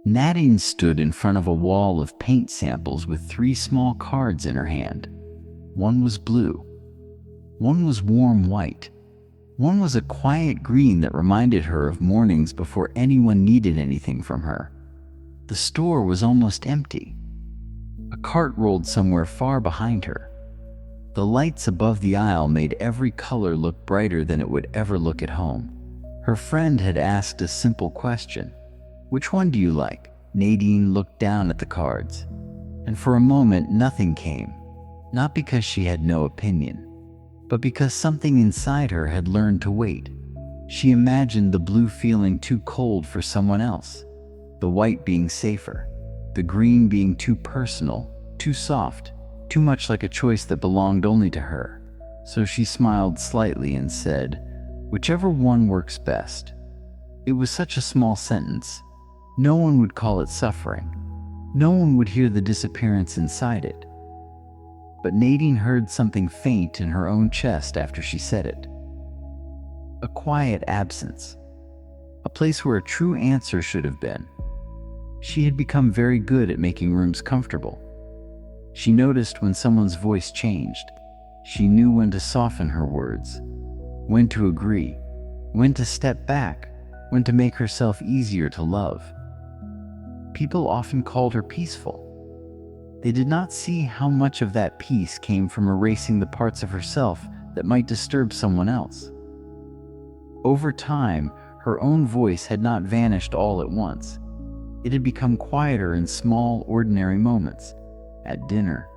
Nadine stood in front of a wall of paint samples with 3 small cards in her hand. One was blue. One was warm white. One was a quiet green that reminded her of mornings before anyone needed anything from her. The store was almost empty. A cart rolled somewhere far behind her. The lights above the aisle made every color look brighter than it would ever look at home. Her friend had asked a simple question. "Which one do you like?" Nadine looked down at the cards, and for a moment nothing came. Not because she had no opinion, but because something inside her had learned to wait. She imagined the blue feeling too cold for someone else, the white being safer, the green being too personal, too soft, too much like a choice that belonged only to her. So she smiled slightly and said, "Whichever one works best." It was such a small sentence. No one would call it suffering. No one would hear the disappearance inside it. But Nadine heard something faint in her own chest after she said it. A quiet absence. A place where a true answer should have been. She had become very good at making rooms comfortable. She noticed when someone's voice changed. She knew when to soften her words, when to agree, when to step back, when to make herself easier to love. People often called her peaceful. They did not see how much of that peace came from erasing the parts of herself that might disturb someone else. Over time, her own voice had not vanished all at once. It had become quieter in small, ordinary moments. At dinner,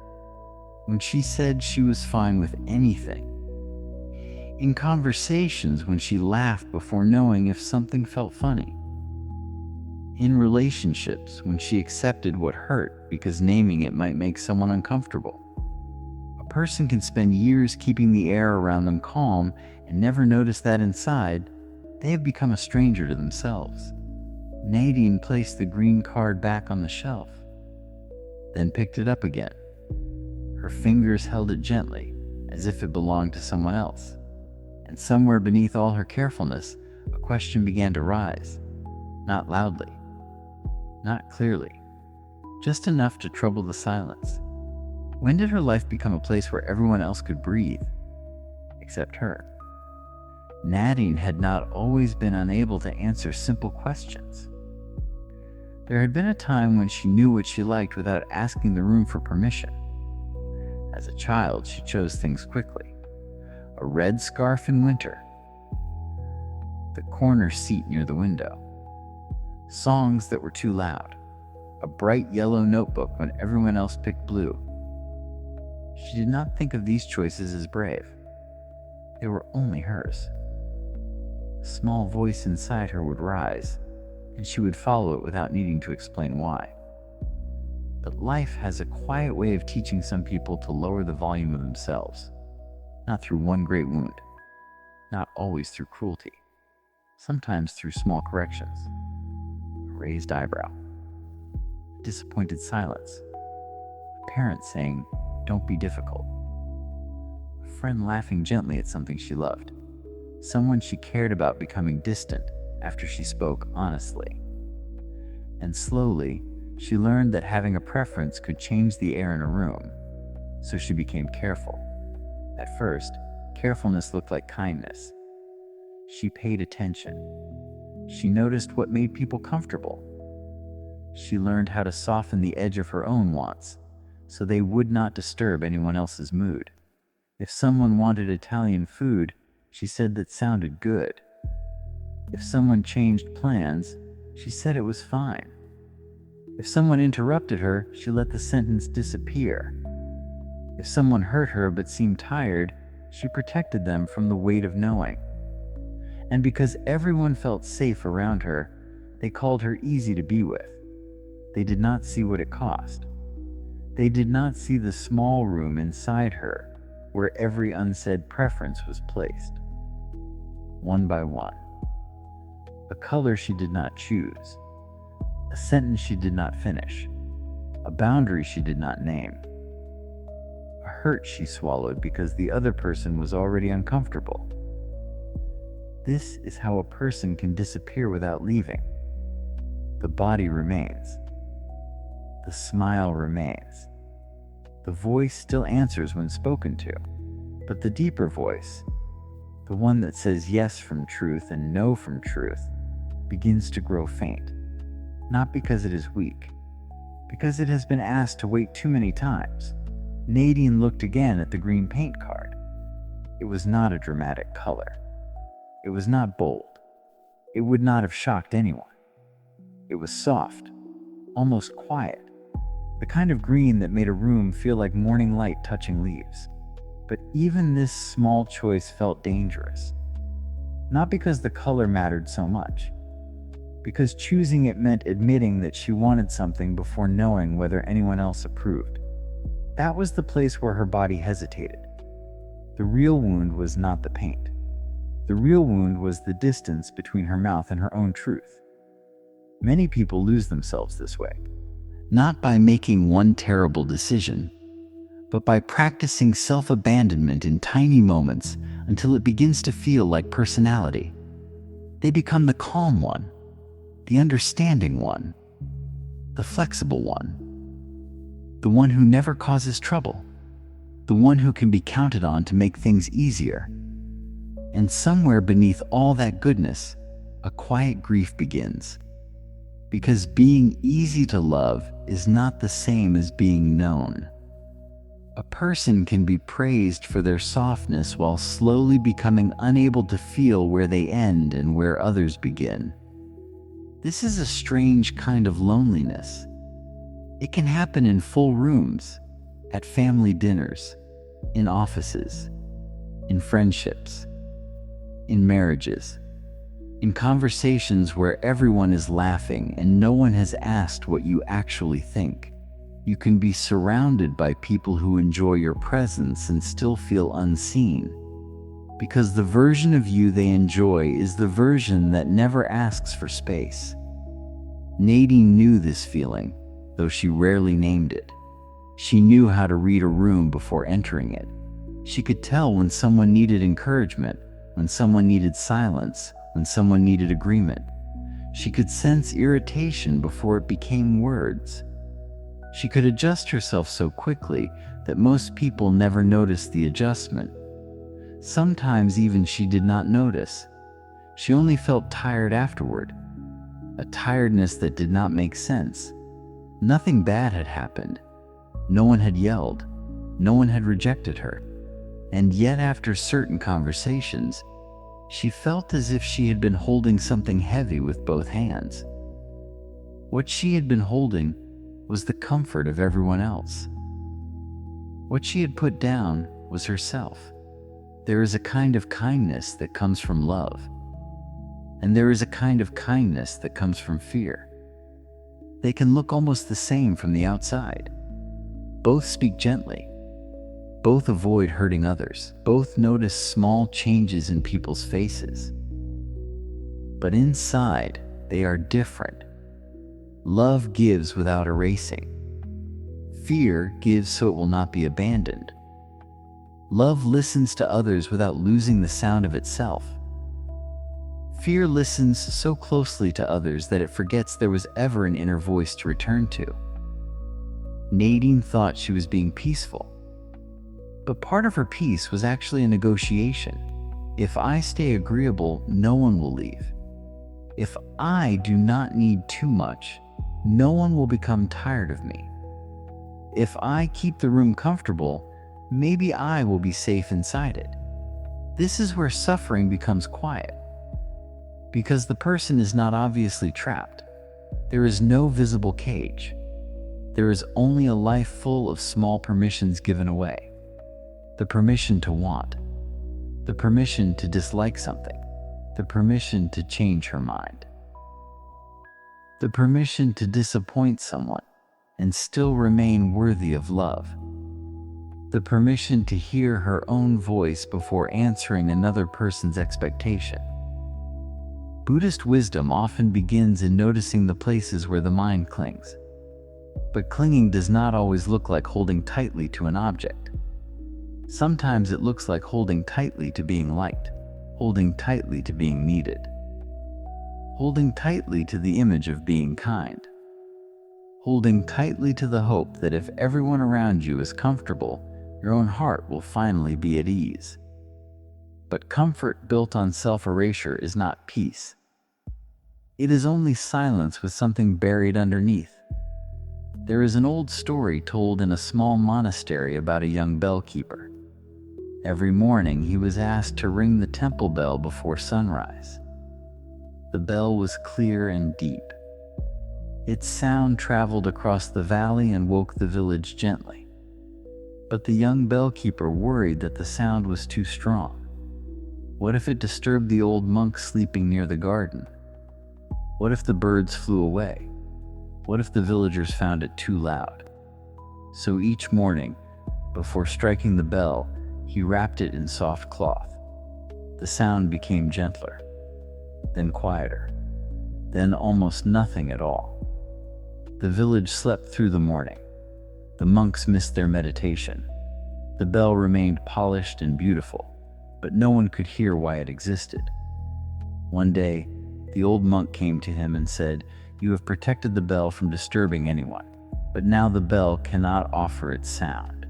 when she said she was fine with anything. In conversations, when she laughed before knowing if something felt funny. In relationships, when she accepted what hurt because naming it might make someone uncomfortable. A person can spend years keeping the air around them calm and never notice that inside, they have become a stranger to themselves. Nadine placed the green card back on the shelf, then picked it up again. Her fingers held it gently, as if it belonged to someone else. And somewhere beneath all her carefulness, a question began to rise. Not loudly, not clearly, just enough to trouble the silence. When did her life become a place where everyone else could breathe, except her? Nadine had not always been unable to answer simple questions. There had been a time when she knew what she liked without asking the room for permission. As a child, she chose things quickly. A red scarf in winter, the corner seat near the window, songs that were too loud, a bright yellow notebook when everyone else picked blue. She did not think of these choices as brave. They were only hers. A small voice inside her would rise, and she would follow it without needing to explain why. But life has a quiet way of teaching some people to lower the volume of themselves. Not through one great wound, not always through cruelty, sometimes through small corrections. A raised eyebrow, a disappointed silence, a parent saying, "Don't be difficult," a friend laughing gently at something she loved, someone she cared about becoming distant after she spoke honestly. And slowly, she learned that having a preference could change the air in a room, so she became careful. At first, carefulness looked like kindness. She paid attention. She noticed what made people comfortable. She learned how to soften the edge of her own wants, so they would not disturb anyone else's mood. If someone wanted Italian food, she said that sounded good. If someone changed plans, she said it was fine. If someone interrupted her, she let the sentence disappear. If someone hurt her but seemed tired, she protected them from the weight of knowing. And because everyone felt safe around her, they called her easy to be with. They did not see what it cost. They did not see the small room inside her where every unsaid preference was placed. One by one. A color she did not choose. A sentence she did not finish. A boundary she did not name. A hurt she swallowed because the other person was already uncomfortable. This is how a person can disappear without leaving. The body remains. The smile remains. The voice still answers when spoken to, but the deeper voice, the one that says yes from truth and no from truth, begins to grow faint. Not because it is weak, because it has been asked to wait too many times. Nadine looked again at the green paint card. It was not a dramatic color. It was not bold. It would not have shocked anyone. It was soft, almost quiet, the kind of green that made a room feel like morning light touching leaves. But even this small choice felt dangerous. Not because the color mattered so much, because choosing it meant admitting that she wanted something before knowing whether anyone else approved. That was the place where her body hesitated. The real wound was not the paint. The real wound was the distance between her mouth and her own truth. Many people lose themselves this way, not by making one terrible decision, but by practicing self-abandonment in tiny moments until it begins to feel like personality. They become the calm one, the understanding one, the flexible one, the one who never causes trouble, the one who can be counted on to make things easier. And somewhere beneath all that goodness, a quiet grief begins. Because being easy to love is not the same as being known. A person can be praised for their softness while slowly becoming unable to feel where they end and where others begin. This is a strange kind of loneliness. It can happen in full rooms, at family dinners, in offices, in friendships, in marriages, in conversations where everyone is laughing and no one has asked what you actually think. You can be surrounded by people who enjoy your presence and still feel unseen, because the version of you they enjoy is the version that never asks for space. Nadine knew this feeling, though she rarely named it. She knew how to read a room before entering it. She could tell when someone needed encouragement, when someone needed silence, when someone needed agreement. She could sense irritation before it became words. She could adjust herself so quickly that most people never noticed the adjustment. Sometimes even she did not notice. She only felt tired afterward, a tiredness that did not make sense. Nothing bad had happened. No one had yelled. No one had rejected her. And yet after certain conversations, she felt as if she had been holding something heavy with both hands. What she had been holding was the comfort of everyone else. What she had put down was herself. There is a kind of kindness that comes from love, and there is a kind of kindness that comes from fear. They can look almost the same from the outside. Both speak gently. Both avoid hurting others. Both notice small changes in people's faces. But inside, they are different. Love gives without erasing. Fear gives so it will not be abandoned. Love listens to others without losing the sound of itself. Fear listens so closely to others that it forgets there was ever an inner voice to return to. Nadine thought she was being peaceful. But part of her peace was actually a negotiation. If I stay agreeable, no one will leave. If I do not need too much, no one will become tired of me. If I keep the room comfortable, maybe I will be safe inside it. This is where suffering becomes quiet. Because the person is not obviously trapped. There is no visible cage. There is only a life full of small permissions given away. The permission to want. The permission to dislike something. The permission to change her mind. The permission to disappoint someone and still remain worthy of love. The permission to hear her own voice before answering another person's expectation. Buddhist wisdom often begins in noticing the places where the mind clings. But clinging does not always look like holding tightly to an object. Sometimes it looks like holding tightly to being liked, holding tightly to being needed, holding tightly to the image of being kind, holding tightly to the hope that if everyone around you is comfortable, your own heart will finally be at ease. But comfort built on self-erasure is not peace. It is only silence with something buried underneath. There is an old story told in a small monastery about a young bellkeeper. Every morning he was asked to ring the temple bell before sunrise. The bell was clear and deep. Its sound traveled across the valley and woke the village gently. But the young bellkeeper worried that the sound was too strong. What if it disturbed the old monk sleeping near the garden? What if the birds flew away? What if the villagers found it too loud? So each morning, before striking the bell, he wrapped it in soft cloth. The sound became gentler, then quieter, then almost nothing at all. The village slept through the morning. The monks missed their meditation. The bell remained polished and beautiful, but no one could hear why it existed. One day, the old monk came to him and said, "You have protected the bell from disturbing anyone, but now the bell cannot offer its sound."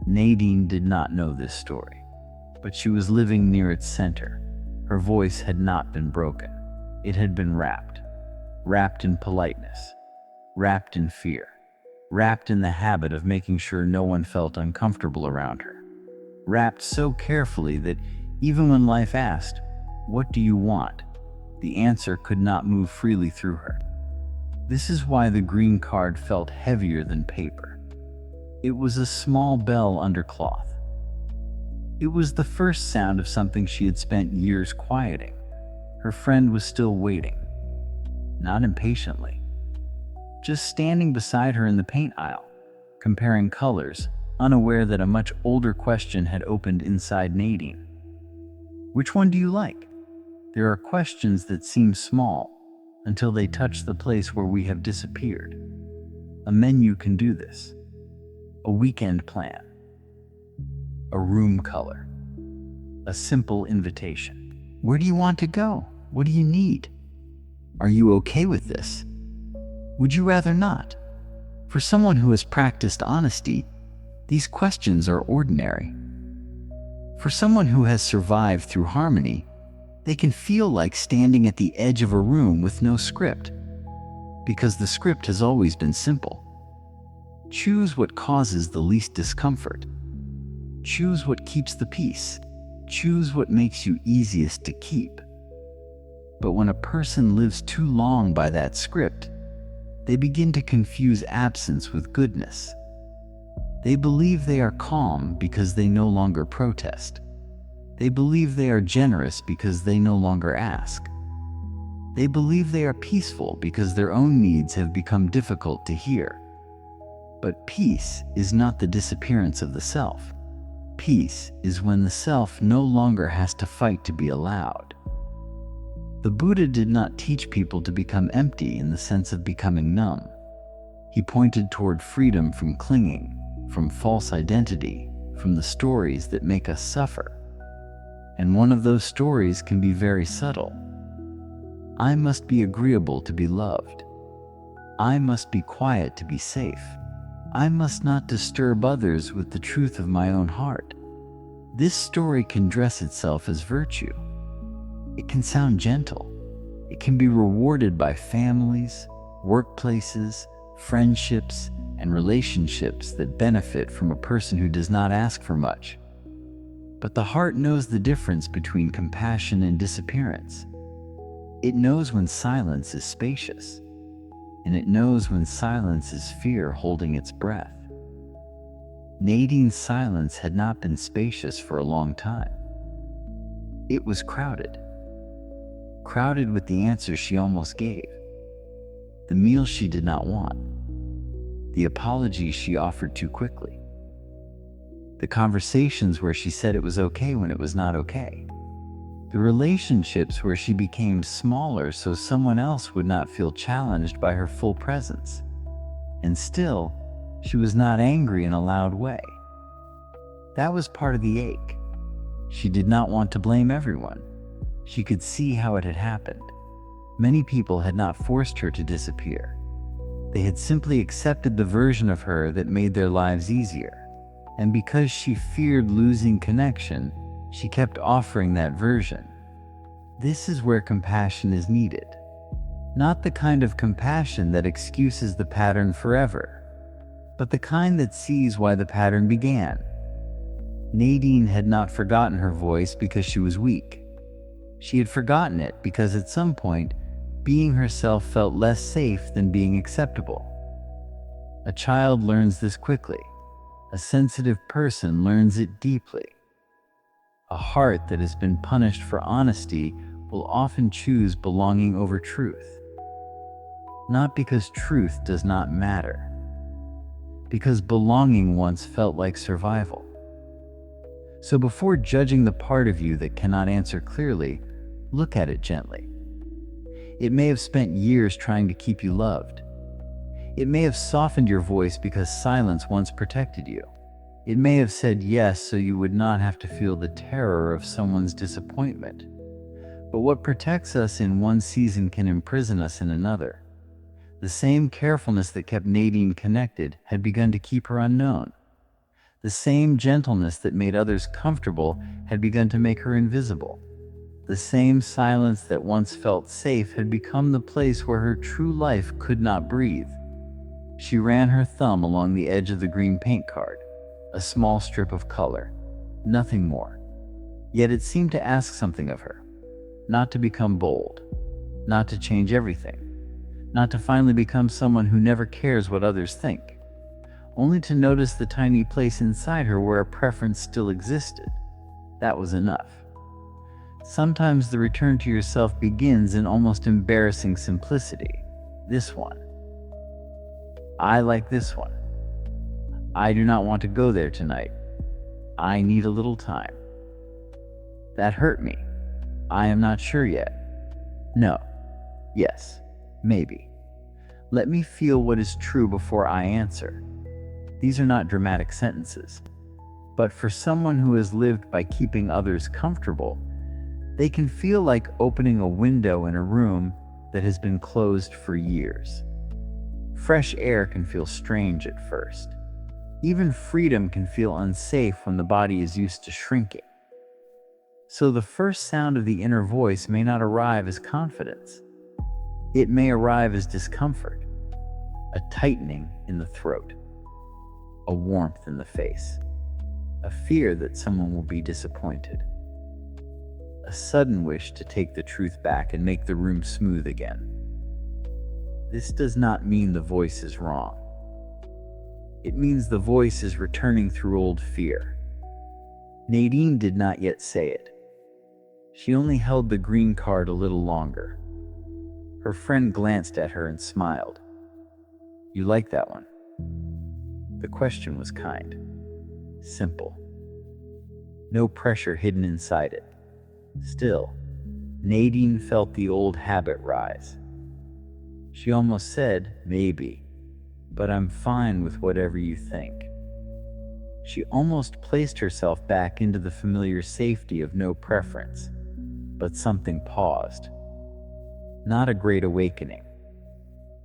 Nadine did not know this story, but she was living near its center. Her voice had not been broken. It had been wrapped in politeness, wrapped in fear, wrapped in the habit of making sure no one felt uncomfortable around her, wrapped so carefully that even when life asked, "What do you want?" the answer could not move freely through her. This is why the green card felt heavier than paper. It was a small bell under cloth. It was the first sound of something she had spent years quieting. Her friend was still waiting, not impatiently, just standing beside her in the paint aisle, comparing colors, unaware that a much older question had opened inside Nadine. Which one do you like? There are questions that seem small until they touch the place where we have disappeared. A menu can do this. A weekend plan. A room color. A simple invitation. Where do you want to go? What do you need? Are you okay with this? Would you rather not? For someone who has practiced honesty, these questions are ordinary. For someone who has survived through harmony, they can feel like standing at the edge of a room with no script, because the script has always been simple. Choose what causes the least discomfort. Choose what keeps the peace. Choose what makes you easiest to keep. But when a person lives too long by that script, they begin to confuse absence with goodness. They believe they are calm because they no longer protest. They believe they are generous because they no longer ask. They believe they are peaceful because their own needs have become difficult to hear. But peace is not the disappearance of the self. Peace is when the self no longer has to fight to be allowed. The Buddha did not teach people to become empty in the sense of becoming numb. He pointed toward freedom from clinging, from false identity, from the stories that make us suffer. And one of those stories can be very subtle. I must be agreeable to be loved. I must be quiet to be safe. I must not disturb others with the truth of my own heart. This story can dress itself as virtue. It can sound gentle. It can be rewarded by families, workplaces, friendships, and relationships that benefit from a person who does not ask for much. But the heart knows the difference between compassion and disappearance. It knows when silence is spacious, and it knows when silence is fear holding its breath. Nadine's silence had not been spacious for a long time. It was crowded. Crowded with the answers she almost gave. The meal she did not want. The apologies she offered too quickly. The conversations where she said it was okay when it was not okay. The relationships where she became smaller so someone else would not feel challenged by her full presence. And still, she was not angry in a loud way. That was part of the ache. She did not want to blame everyone. She could see how it had happened. Many people had not forced her to disappear. They had simply accepted the version of her that made their lives easier. And because she feared losing connection, she kept offering that version. This is where compassion is needed. Not the kind of compassion that excuses the pattern forever, but the kind that sees why the pattern began. Nadine had not forgotten her voice because she was weak. She had forgotten it because at some point, being herself felt less safe than being acceptable. A child learns this quickly. A sensitive person learns it deeply. A heart that has been punished for honesty will often choose belonging over truth. Not because truth does not matter, because belonging once felt like survival. So before judging the part of you that cannot answer clearly, look at it gently. It may have spent years trying to keep you loved. It may have softened your voice because silence once protected you. It may have said yes so you would not have to feel the terror of someone's disappointment. But what protects us in one season can imprison us in another. The same carefulness that kept Nadine connected had begun to keep her unknown. The same gentleness that made others comfortable had begun to make her invisible. The same silence that once felt safe had become the place where her true life could not breathe. She ran her thumb along the edge of the green paint card, a small strip of color, nothing more. Yet it seemed to ask something of her. Not to become bold, not to change everything, not to finally become someone who never cares what others think, only to notice the tiny place inside her where a preference still existed. That was enough. Sometimes the return to yourself begins in almost embarrassing simplicity. This one. I like this one. I do not want to go there tonight. I need a little time. That hurt me. I am not sure yet. No. Yes. Maybe. Let me feel what is true before I answer. These are not dramatic sentences. But for someone who has lived by keeping others comfortable, they can feel like opening a window in a room that has been closed for years. Fresh air can feel strange at first. Even freedom can feel unsafe when the body is used to shrinking. So the first sound of the inner voice may not arrive as confidence. It may arrive as discomfort, a tightening in the throat, a warmth in the face, a fear that someone will be disappointed, a sudden wish to take the truth back and make the room smooth again. This does not mean the voice is wrong. It means the voice is returning through old fear. Nadine did not yet say it. She only held the green card a little longer. Her friend glanced at her and smiled. You like that one? The question was kind, simple. No pressure hidden inside it. Still, Nadine felt the old habit rise. She almost said, maybe, but I'm fine with whatever you think. She almost placed herself back into the familiar safety of no preference, but something paused. Not a great awakening,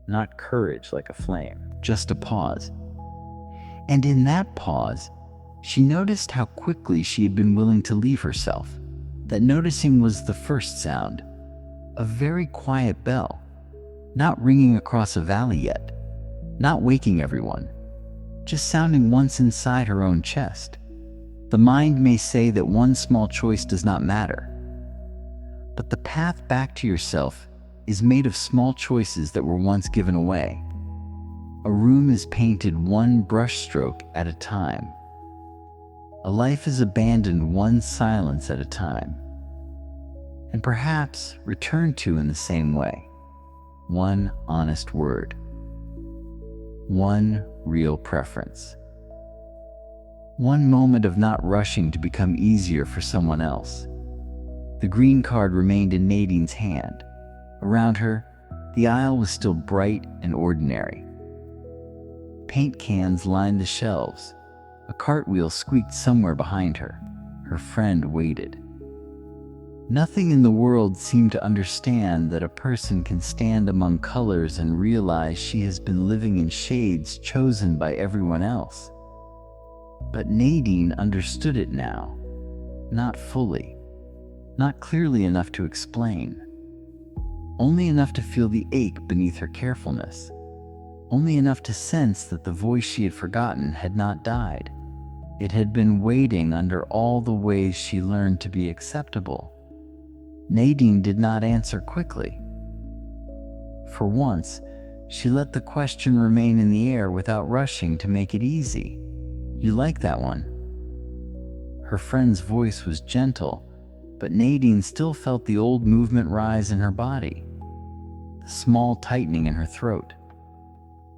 not courage like a flame, just a pause. And in that pause, she noticed how quickly she had been willing to leave herself. That noticing was the first sound, a very quiet bell, not ringing across a valley yet, not waking everyone, just sounding once inside her own chest. The mind may say that one small choice does not matter, but the path back to yourself is made of small choices that were once given away. A room is painted one brushstroke at a time. A life is abandoned one silence at a time, and perhaps returned to in the same way. One honest word, one real preference, one moment of not rushing to become easier for someone else. The green card remained in Nadine's hand. Around her, the aisle was still bright and ordinary. Paint cans lined the shelves. A cartwheel squeaked somewhere behind her. Her friend waited. Nothing in the world seemed to understand that a person can stand among colors and realize she has been living in shades chosen by everyone else. But Nadine understood it now. Not fully. Not clearly enough to explain. Only enough to feel the ache beneath her carefulness. Only enough to sense that the voice she had forgotten had not died. It had been waiting under all the ways she learned to be acceptable. Nadine did not answer quickly. For once, she let the question remain in the air without rushing to make it easy. "You like that one?" Her friend's voice was gentle, but Nadine still felt the old movement rise in her body, the small tightening in her throat,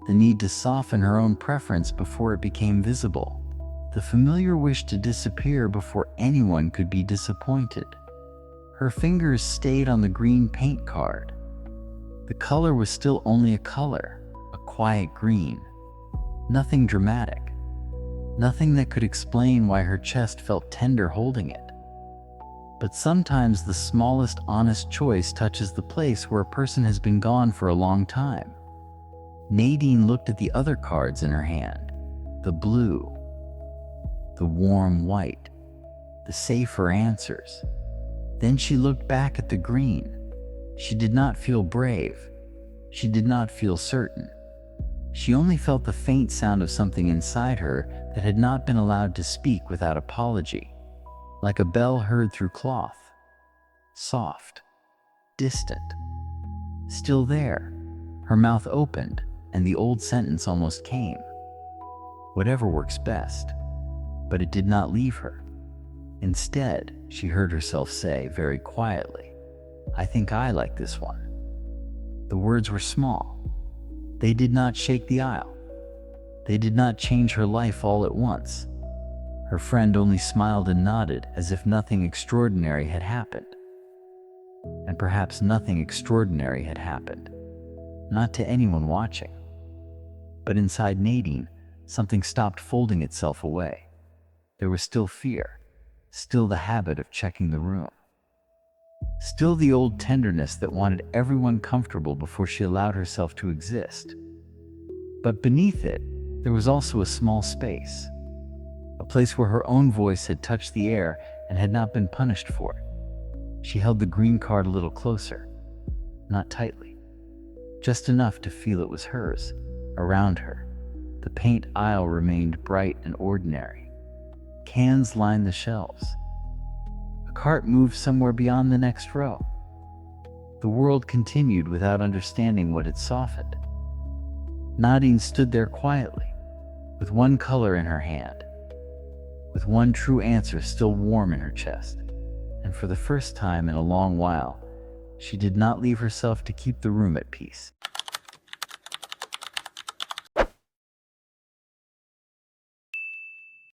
the need to soften her own preference before it became visible, the familiar wish to disappear before anyone could be disappointed. Her fingers stayed on the green paint card. The color was still only a color, a quiet green. Nothing dramatic. Nothing that could explain why her chest felt tender holding it. But sometimes the smallest honest choice touches the place where a person has been gone for a long time. Nadine looked at the other cards in her hand. The blue, the warm white, the safer answers. Then she looked back at the green. She did not feel brave. She did not feel certain. She only felt the faint sound of something inside her that had not been allowed to speak without apology, like a bell heard through cloth. Soft, distant, still there. Her mouth opened, and the old sentence almost came. "Whatever works best." But it did not leave her. Instead, she heard herself say very quietly, "I think I like this one." The words were small. They did not shake the aisle. They did not change her life all at once. Her friend only smiled and nodded as if nothing extraordinary had happened. And perhaps nothing extraordinary had happened. Not to anyone watching. But inside Nadine, something stopped folding itself away. There was still fear. Still the habit of checking the room. Still the old tenderness that wanted everyone comfortable before she allowed herself to exist. But beneath it, there was also a small space. A place where her own voice had touched the air and had not been punished for it. She held the green card a little closer. Not tightly. Just enough to feel it was hers, around her. The paint aisle remained bright and ordinary. Cans lined the shelves. A cart moved somewhere beyond the next row. The world continued without understanding what had softened. Nadine stood there quietly, with one color in her hand, with one true answer still warm in her chest. And for the first time in a long while, she did not leave herself to keep the room at peace.